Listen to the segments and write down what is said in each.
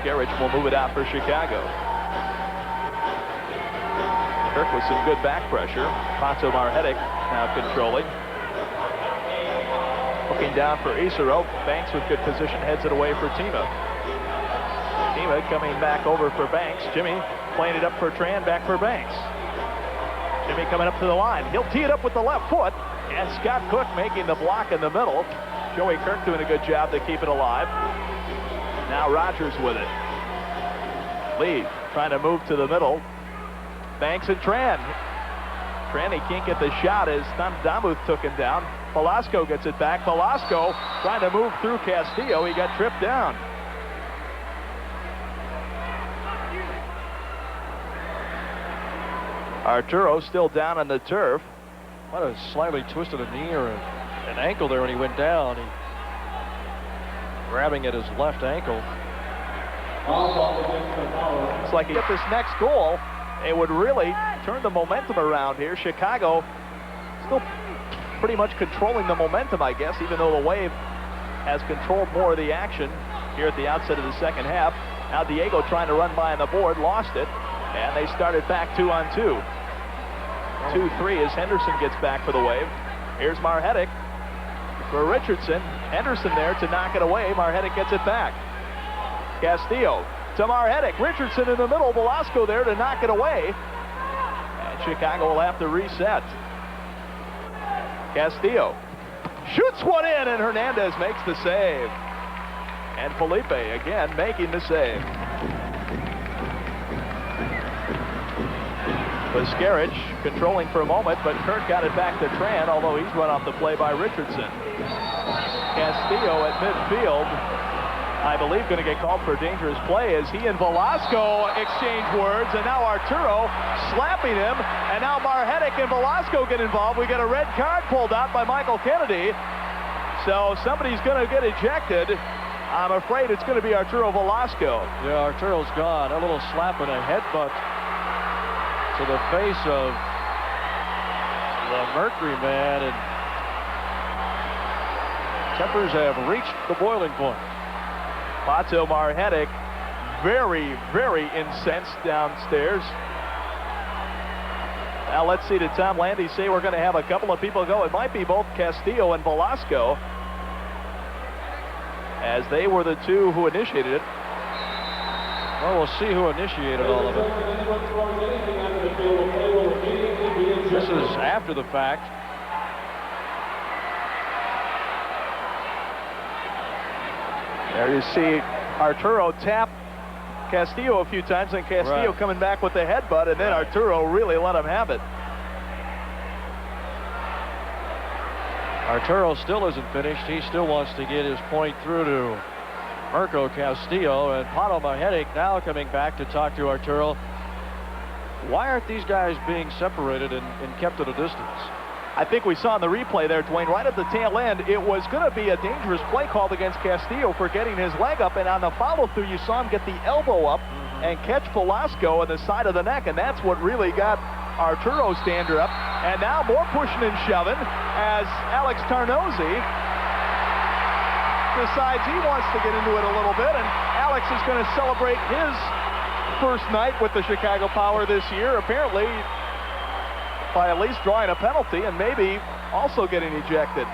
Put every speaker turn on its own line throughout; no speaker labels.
Skerich will move it out for Chicago. Kirk with some good back pressure. Pato Marhetic now controlling. Looking down for Isero. Banks with good position, heads it away for Tima. Tima coming back over for Banks. Jimmy playing it up for Tran, back for Banks. Jimmy coming up to the line. He'll tee it up with the left foot. And Scott Cook making the block in the middle. Joey Kirk doing a good job to keep it alive. Now Rogers with it. Lee trying to move to the middle. Banks and Tran. Tran, he can't get the shot as Damuth took him down. Velasco gets it back. Velasco trying to move through Castillo. He got tripped down. Arturo still down on the turf.
What a slightly twisted a knee or an ankle there when he went down. He grabbing at his left ankle.
It's like he get this next goal, it would really turn the momentum around here. Chicago still pretty much controlling the momentum, I guess, even though the Wave has controlled more of the action here at the outset of the second half. Now Diego trying to run by on the board, lost it, and they started back 2-on-2. 2-3 as Henderson gets back for the Wave. Here's Marhetic for Richardson. Henderson there to knock it away. Marhetic gets it back. Castillo to Marhetic. Richardson in the middle. Velasco there to knock it away. And Chicago will have to reset. Castillo shoots one in, and Hernandez makes the save. And Felipe again making the save. Skerich controlling for a moment, but Kirk got it back to Tran, although he's run off the play by Richardson. Castillo at midfield, I believe, going to get called for a dangerous play as he and Velasco exchange words, and now Arturo slapping him, and now Marhetic and Velasco get involved. We get a red card pulled out by Michael Kennedy, so somebody's going to get ejected. I'm afraid it's going to be Arturo Velasco.
Yeah, Arturo's gone. A little slap and a headbutt to the face of the Mercury man, and tempers have reached the boiling point.
Pato Marhetic very, very incensed downstairs. Now let's see, did Tom Landy say we're going to have a couple of people go? It might be both Castillo and Velasco, as they were the two who initiated it.
Well, we'll see who initiated all of it. This is after the fact.
There you see Arturo tap Castillo a few times, and Castillo coming back with the headbutt, and then Arturo really let him have it.
Arturo still isn't finished. He still wants to get his point through to Mirko Castillo, and Pato Marhetic now coming back to talk to Arturo. Why aren't these guys being separated and kept at a distance?
I think we saw in the replay there, Dwayne, right at the tail end, it was going to be a dangerous play called against Castillo for getting his leg up, and on the follow-through, you saw him get the elbow up and catch Velasco on the side of the neck, and that's what really got Arturo's dander up. And now more pushing and shoving as Alex Tarnozzi decides he wants to get into it a little bit, and Alex is going to celebrate his first night with the Chicago Power this year, apparently by at least drawing a penalty and maybe also getting ejected.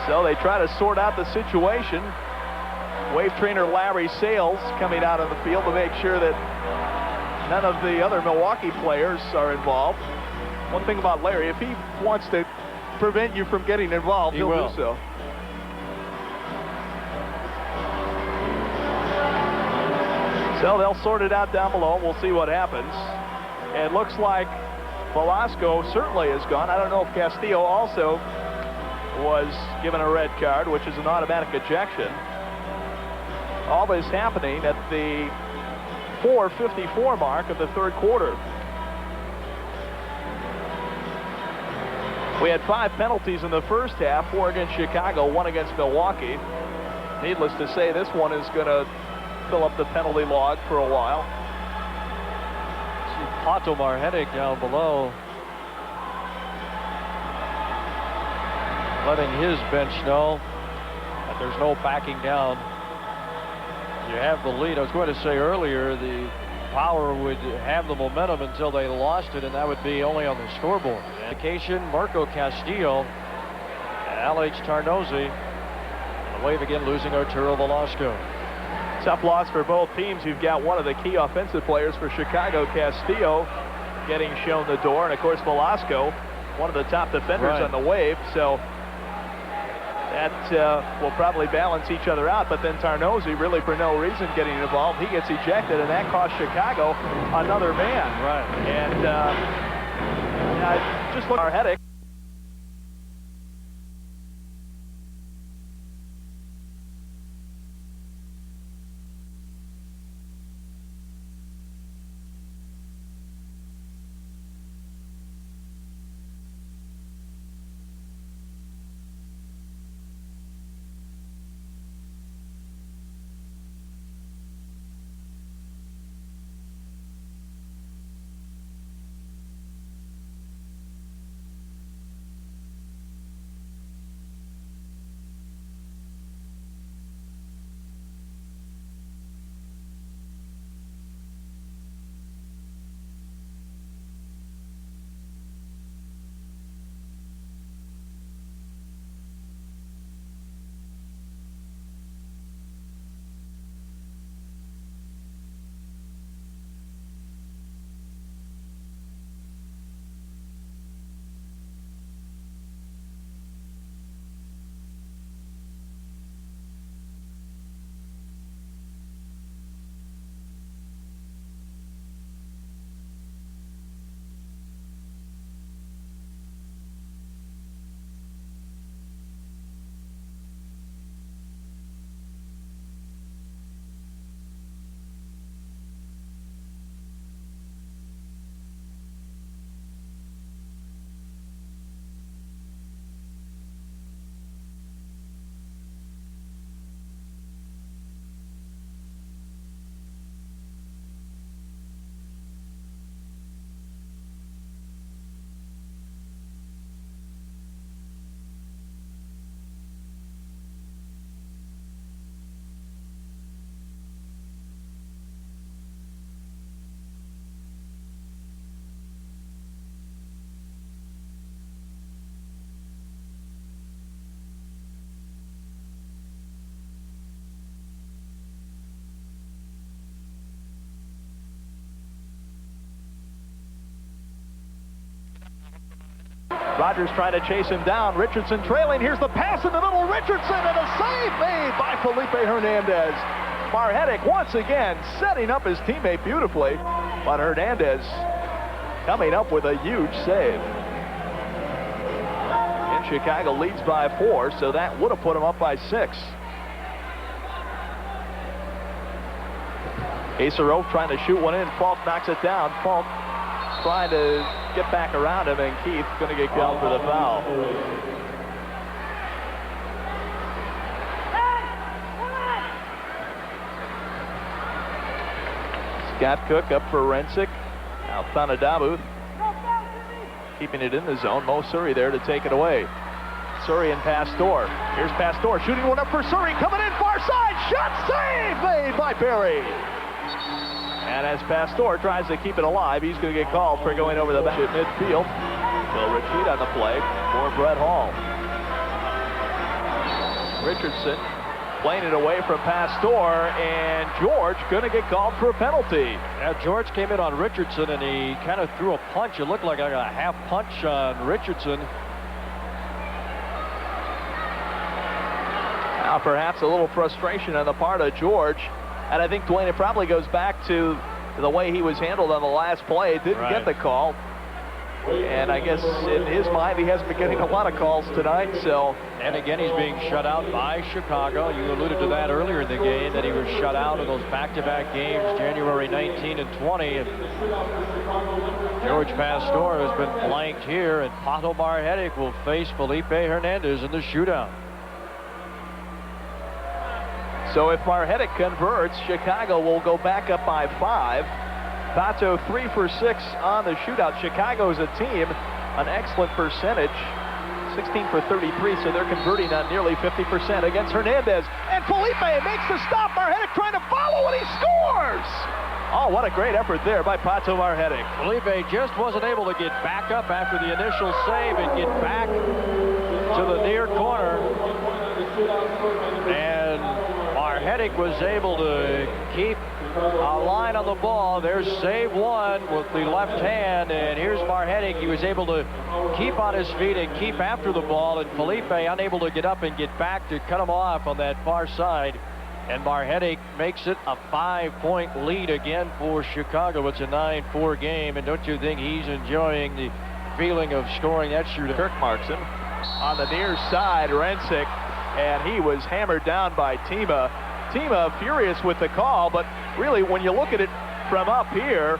So they try to sort out the situation. Wave trainer Larry Sales coming out on the field to make sure that none of the other Milwaukee players are involved. One thing about Larry, if he wants to prevent you from getting involved, he'll do so. So they'll sort it out down below. We'll see what happens. It looks like Velasco certainly is gone. I don't know if Castillo also was given a red card, which is an automatic ejection. All this happening at the 4:54 mark of the third quarter. We had 5 penalties in the first half, 4 against Chicago, 1 against Milwaukee. Needless to say, this one is going to fill up the penalty log for a while.
See Pato Marhetic down below, letting his bench know that there's no backing down you have the lead. I was going to say earlier, the Power would have the momentum until they lost it, and that would be only on the scoreboard. Indication, Mirko Castillo, Alex Tarnozzi, and the Wave again losing Arturo Velasco.
Tough loss for both teams. You've got one of the key offensive players for Chicago, Castillo, getting shown the door, and of course Velasco, one of the top defenders on the Wave. So that will probably balance each other out, but then Tarnozzi, really for no reason, getting involved. He gets ejected, and that cost Chicago another man.
Right.
And just look at our headache. Rogers trying to chase him down. Richardson trailing. Here's the pass in the middle. Richardson, and a save made by Felipe Hernandez. Marhetic once again setting up his teammate beautifully, but Hernandez coming up with a huge save. And Chicago leads by 4, so that would have put him up by 6. Acerov trying to shoot one in. Falk knocks it down. Falk trying to get back around him, and Keith going to get called for the foul. Scott Cook up for Rensick. Now Thanadabu keeping it in the zone. Mo Surrey there to take it away. Surrey and Pastor. Here's Pastor shooting one up for Surrey. Coming in far side. Shot save made by Perry. And as Pastor tries to keep it alive, he's going to get called for going over the back at midfield. Will Retreat on the play for Brett Hall. Richardson playing it away from Pastor, and George going to get called for a penalty.
Yeah, George came in on Richardson, and he kind of threw a punch. It looked like a half punch on Richardson.
Now perhaps a little frustration on the part of George. And I think, Dwayne, it probably goes back to the way he was handled on the last play. Didn't get the call. And I guess in his mind, he hasn't been getting a lot of calls tonight. So,
and again, he's being shut out by Chicago. You alluded to that earlier in the game, that he was shut out in those back-to-back games, January 19 and 20. And George Pastor has been blanked here, and Pato Marhetic will face Felipe Hernandez in the shootout.
So if Marhetic converts, Chicago will go back up by 5. Pato 3 for 6 on the shootout. Chicago is a team, an excellent percentage. 16 for 33, so they're converting on nearly 50% against Hernandez. And Felipe makes the stop. Marhetic trying to follow, and he scores! Oh, what a great effort there by Pato Marhetic.
Felipe just wasn't able to get back up after the initial save and get back to the near corner. And Marhetic was able to keep a line on the ball. There's save one with the left hand, and here's Marhetic. He was able to keep on his feet and keep after the ball, and Felipe unable to get up and get back to cut him off on that far side. And Marhetic makes it a 5-point lead again for Chicago. It's a 9-4 game, and don't you think he's enjoying the feeling of scoring that shooter?
Kirk Markson on the near side, Rensick, and he was hammered down by Tima. Tima furious with the call, but really when you look at it from up here,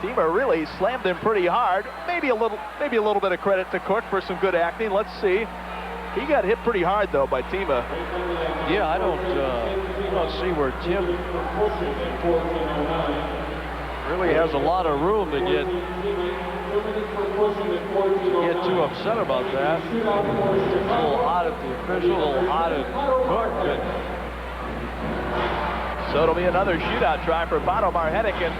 Tima really slammed him pretty hard. Maybe a little bit of credit to Cook for some good acting. Let's see. He got hit pretty hard though by Tima.
Yeah, I don't see where Tim really has a lot of room to get too upset about that. A little hot at the official, a little hot at Cook.
So it'll be another shootout try for Pato Marhetic. And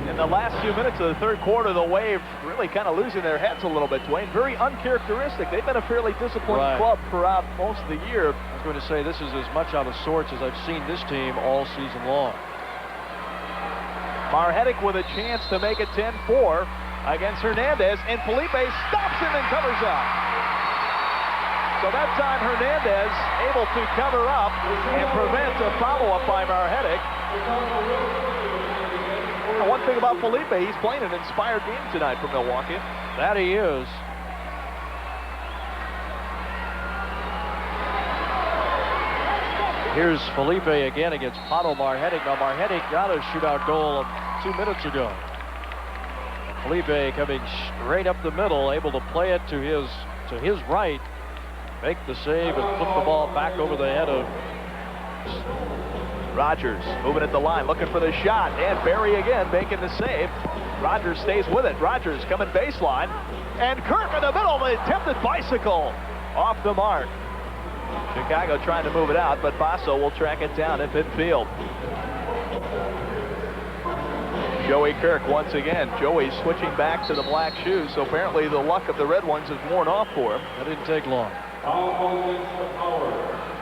in the last few minutes of the third quarter, the Wave really kind of losing their heads a little bit, Dwayne. Very uncharacteristic. They've been a fairly disciplined club throughout most of the year.
I was going to say, this is as much out of sorts as I've seen this team all season long.
Marhetic with a chance to make it 10-4 against Hernandez, and Felipe stops him and covers up. So that time Hernandez able to cover up and prevent a follow-up by Marhetic. One thing about Felipe, he's playing an inspired game tonight for Milwaukee.
That he is. Here's Felipe again against Pato Marhetic. Now Marhetic got a shootout goal 2 minutes ago. Felipe coming straight up the middle, able to play it to his right, make the save and flip the ball back over the head of
Rogers moving at the line, looking for the shot, and Barry again making the save. Rogers stays with it. Rogers coming baseline, and Kirk in the middle of the attempted bicycle off the mark. Chicago trying to move it out, but Basso will track it down in midfield. Joey Kirk once again. Joey switching back to the black shoes, so apparently the luck of the red ones has worn off for him.
That didn't take long.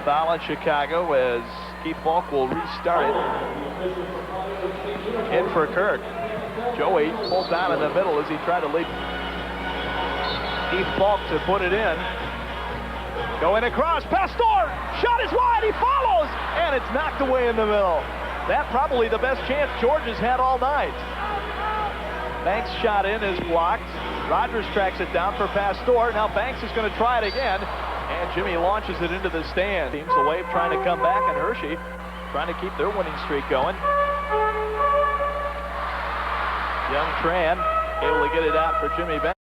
Foul in Chicago as Keith Falk will restart it. In for Kirk. Joey pulled down in the middle as he tried to lead Keith Falk to put it in. Going across, Pastor, shot is wide, he follows, and it's knocked away in the middle. That probably the best chance George has had all night. Banks' shot in is blocked. Rogers tracks it down for Pastor. Now Banks is going to try it again, and Jimmy launches it into the stand. Teams the Wave trying to come back, and Hershey trying to keep their winning streak going. Young Tran able to get it out for Jimmy Banks.